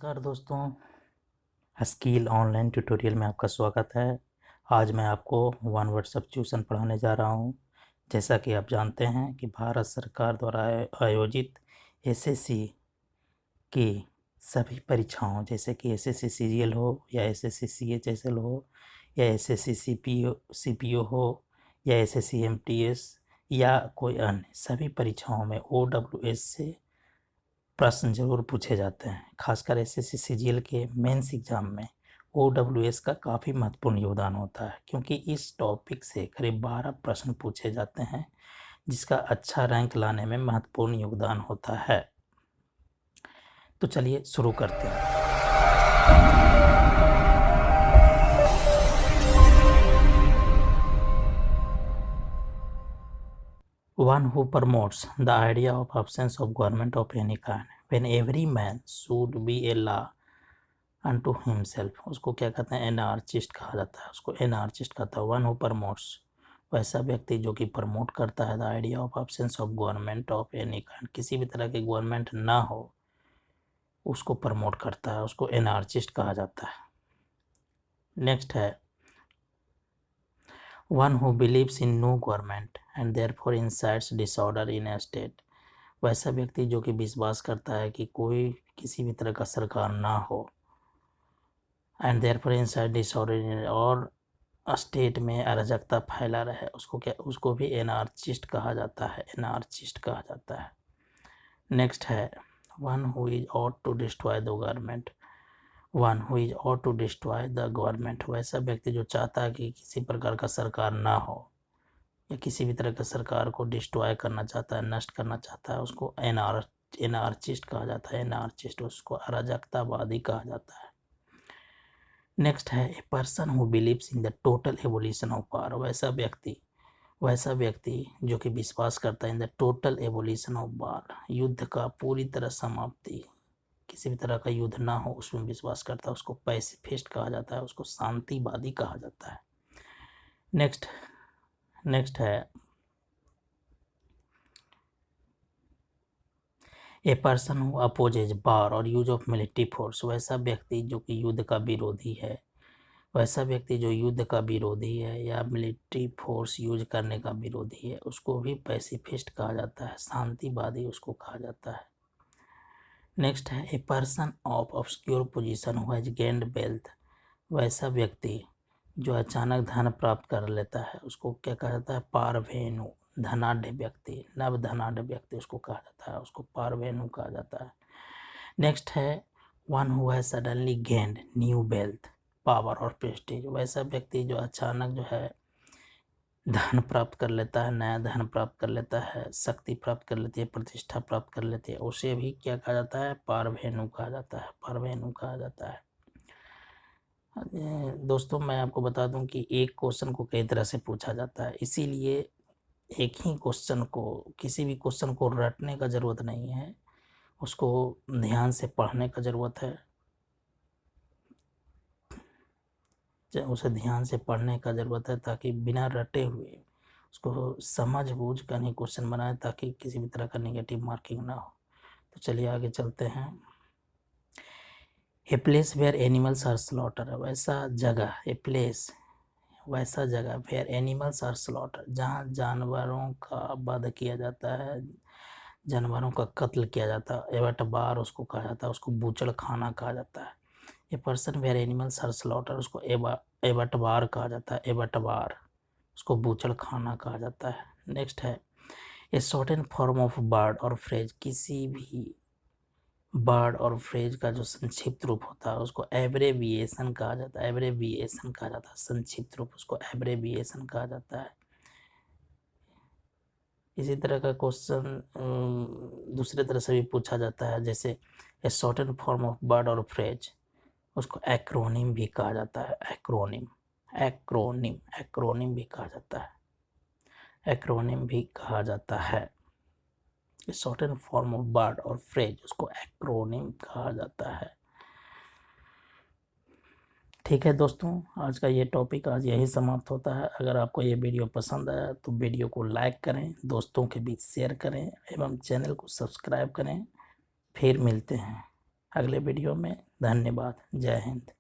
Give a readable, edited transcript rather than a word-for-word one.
नमस्कार दोस्तों, skill online tutorial में आपका स्वागत है। आज मैं आपको वन वर्ड सब्स्टिट्यूशन पढ़ाने जा रहा हूं। जैसा कि आप जानते हैं कि भारत सरकार द्वारा आयोजित एसएससी की सभी परीक्षाओं जैसे कि एसएससी सीजीएल हो या एसएससी सीएचएसएल हो या एसएससी सीपीओ हो या एसएससी एमटीएस या कोई अन्य सभी परीक्षाओं में ओडब्ल्यूएस से प्रश्न जरूर पूछे जाते हैं। खासकर एसएससी सीजीएल के मेंस एग्जाम में ओडब्ल्यूएस का काफ़ी महत्वपूर्ण योगदान होता है, क्योंकि इस टॉपिक से करीब 12 प्रश्न पूछे जाते हैं, जिसका अच्छा रैंक लाने में महत्वपूर्ण योगदान होता है। तो चलिए शुरू करते हैं। One who promotes the idea of absence of government of any kind, when every man should be a law unto himself, उसको क्या कहते हैं? एनार्चिस्ट कहा जाता है। उसको एनार्चिस्ट कहता है। वन हु प्रमोट्स, वैसा व्यक्ति जो कि प्रमोट करता है the idea of absence of government of any kind, किसी भी तरह की गवर्नमेंट ना हो, उसको प्रमोट करता है, उसको एनार्चिस्ट कहा जाता है। नेक्स्ट है one who believes in no government and therefore incites disorder in a state, वैसा व्यक्ति जो कि विश्वास करता है कि कोई किसी भी तरह का सरकार ना हो एंड देयरफॉर इंसाइट डिसऑर्डर और स्टेट में अराजकता फैला रहे, उसको भी एनार्चिस्ट कहा जाता है। एनार्चिस्ट कहा जाता है। नेक्स्ट है one who is out to destroy the government, one who is out to destroy the government, वैसा व्यक्ति जो चाहता है कि किसी प्रकार का सरकार ना हो या किसी भी तरह का सरकार को डिस्ट्रॉय करना चाहता है, नष्ट करना चाहता है, उसको एनार्चिस्ट कहा जाता है। एनार्चिस्ट, उसको अराजकतावादी कहा जाता है। नेक्स्ट है a person who believes in the total evolution of power, वैसा व्यक्ति जो कि विश्वास करता है in the total evolution of power, युद्ध का पूरी तरह समाप्ति, किसी भी तरह का युद्ध ना हो, उसमें विश्वास करता है, उसको पैसिफिस्ट कहा जाता है, उसको शांतिवादी कहा जाता है। नेक्स्ट है ए पर्सन हु अपोजेज वार और यूज ऑफ मिलिट्री फोर्स, वैसा व्यक्ति जो कि युद्ध का विरोधी है, वैसा व्यक्ति जो युद्ध का विरोधी है या मिलिट्री फोर्स यूज करने का विरोधी है, उसको भी पैसिफिस्ट कहा जाता है, शांतिवादी उसको कहा जाता है। नेक्स्ट है a person of obscure position who has gained wealth, वैसा व्यक्ति जो अचानक धन प्राप्त कर लेता है, उसको क्या कहा जाता है? पारवेनु, धनाढ़ व्यक्ति, नव धनाढ़ व्यक्ति उसको कहा जाता है, उसको पारवेनु कहा जाता है। नेक्स्ट है one who has suddenly gained new wealth power और प्रेस्टीज, वैसा व्यक्ति जो अचानक जो है धन प्राप्त कर लेता है, नया धन प्राप्त कर लेता है, शक्ति प्राप्त कर लेती है, प्रतिष्ठा प्राप्त कर लेती है, उसे भी क्या कहा जाता है? पारवेनु कहा जाता है। पारवेनु कहा जाता है। दोस्तों, मैं आपको बता दूं कि एक क्वेश्चन को कई तरह से पूछा जाता है, इसीलिए एक ही क्वेश्चन को, किसी भी क्वेश्चन को रटने का ज़रूरत नहीं है, उसको ध्यान से पढ़ने का ज़रूरत है। उसे ध्यान से पढ़ने का ज़रूरत है ताकि बिना रटे हुए उसको समझ बूझ कर ही क्वेश्चन बनाए, ताकि किसी भी तरह का नेगेटिव मार्किंग ना हो। तो चलिए आगे चलते हैं। A place where animals are slaughter, वैसा जगह, ए प्लेस वैसा जगह वेयर एनिमल्स आर स्लॉटर, जहाँ जानवरों का वध किया जाता है, जानवरों का कत्ल किया जाता है, एबटबार उसको कहा जाता है, उसको बूचड़ खाना कहा जाता है। A person where animals are slaughter, उसको एबटबार कहा जाता है, एबटबार उसको बूचड़ खाना कहा जाता है। नेक्स्ट है ए शॉर्टेन फॉर्म ऑफ वर्ड और फ्रेज, किसी भी वर्ड और फ्रेज का जो संक्षिप्त रूप होता है उसको एब्रेविएशन कहा जाता है। एब्रेविएशन कहा जाता है, संक्षिप्त रूप, उसको एब्रेविएशन कहा जाता है। इसी तरह का क्वेश्चन दूसरे तरह से भी पूछा जाता है, जैसे ए शॉर्टेन फॉर्म ऑफ वर्ड और फ्रेज, उसको एक्रोनिम भी कहा जाता है। एक्रोनिम भी कहा जाता है। एक्रोनिम भी कहा जाता है। शॉर्टेन फॉर्म ऑफ वर्ड और फ्रेज, उसको एक्रोनिम कहा जाता है। ठीक है दोस्तों, आज का ये टॉपिक आज यही समाप्त होता है। अगर आपको ये वीडियो पसंद आया तो वीडियो को लाइक करें, दोस्तों के बीच शेयर करें एवं चैनल को सब्सक्राइब करें। फिर मिलते हैं। अगले वीडियो में। धन्यवाद। जय हिंद।